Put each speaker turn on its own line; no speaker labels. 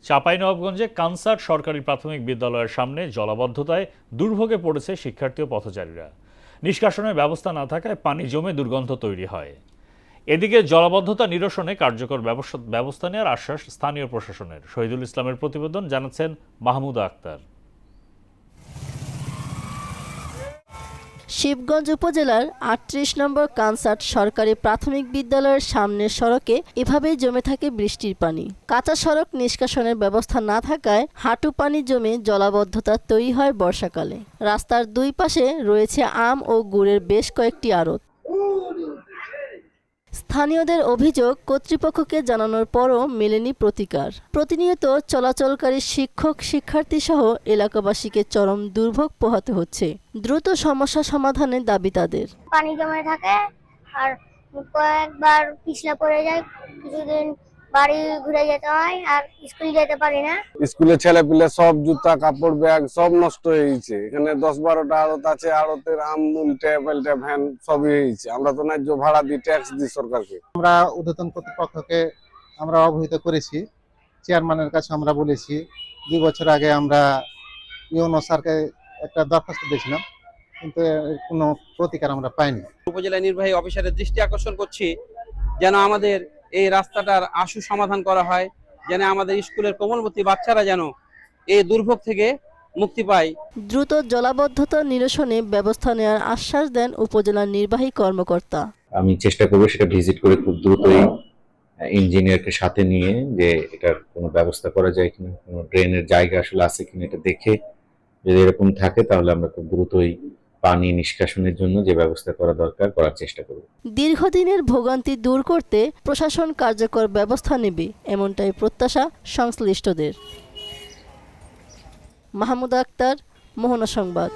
চাঁপাইনবাবগঞ্জে concert সরকারি প্রাথমিক বিদ্যালয়ের সামনে জলাবদ্ধতায় দুর্ভোগে পড়েছে শিক্ষার্থী ও পথচারীরা। নিষ্কাশনের ব্যবস্থা না থাকায় পানি জমে দুর্গন্ধ তৈরি হয়। এদিকে জলাবদ্ধতা নিরসনে কার্যকর ব্যবস্থা নেওয়ার আশ্বাস স্থানীয় প্রশাসনের। শহীদুল ইসলামের প্রতিবেদন, জানাচ্ছেন মাহমুদা আক্তার।
শিবগঞ্জ উপজেলার ৩৮ নম্বর কানসার্ট সরকারি প্রাথমিক বিদ্যালয়ের সামনের সড়কে এভাবেই জমে থাকে বৃষ্টির পানি। কাঁচা সড়ক নিষ্কাশনের ব্যবস্থা না থাকায় হাঁটু পানি জমে জলাবদ্ধতা তৈরি হয় বর্ষাকালে। রাস্তার দুই পাশে রয়েছে আম ও গুড়ের বেশ কয়েকটি আড়ত। স্থানীয়দের অভিযোগ, কর্তৃপক্ষকে জানানোর পরও মেলেনি প্রতিকার। প্রতিনিয়ত চলাচলকারী শিক্ষক শিক্ষার্থী সহ এলাকাবাসীকে চরম দুর্ভোগ পোহাতে হচ্ছে। দ্রুত সমস্যা সমাধানের দাবি তাদের।
পানি জমে থাকে আর কয়েকবার পিছলা পড়ে যায়, কিছুদিন বাড়ি ঘুরে যেতে হয় আর স্কুল যেতে পারি না।
স্কুলে ছেলে পিলে সব জুতা কাপড় ব্যাগ সব নষ্ট হয়ে গেছে। এখানে 10-12টা আড়ত আছে, আড়তের আম উল্টে পাল্টে ভ্যান সবই হয়েছে। আমরা তো ন্যায্য ভাড়া দিই, ট্যাক্স দিই সরকারকে।
আমরা ঊর্ধ্বতন কর্তৃপক্ষকে আমরা অবহিত করেছি, চেয়ারম্যানের কাছে আমরা বলেছি। 2 বছর আগে আমরা ইউনো স্যারকে একটা দরখাস্ত দিয়েছিলাম, কিন্তু কোনো প্রতিকার আমরা পাইনি।
উপজেলা নির্বাহী অফিসারের দৃষ্টি আকর্ষণ করছি যেন আমাদের এই রাস্তাটার আশু সমাধান করা হয়, যেন আমাদের স্কুলের কোমলমতি বাচ্চারা যেন এই দুর্ভোগ থেকে মুক্তি পায়।
দ্রুত জলাবদ্ধতা নিরসনে ব্যবস্থা নেওয়ার আশ্বাস দেন উপজেলা নির্বাহী কর্মকর্তা।
আমি চেষ্টা করবো সেটা ভিজিট করে খুব দ্রুতই ইঞ্জিনিয়ারকে সাথে নিয়ে যে এটার কোনো ব্যবস্থা করা যায় কিনা, কোনো ড্রেনের জায়গা আসলে আছে কিনা এটা দেখে, যদি এরকম থাকে তাহলে আমরা খুব দ্রুতই পানি নিষ্কাশনের জন্য যে ব্যবস্থা করা দরকার করার চেষ্টা করব।
দীর্ঘদিনের ভোগান্তি দূর করতে প্রশাসন কার্যকর ব্যবস্থা নেবে, এমনটাই প্রত্যাশা সংশ্লিষ্টদের। মাহমুদা আক্তার, মোহনা সংবাদ।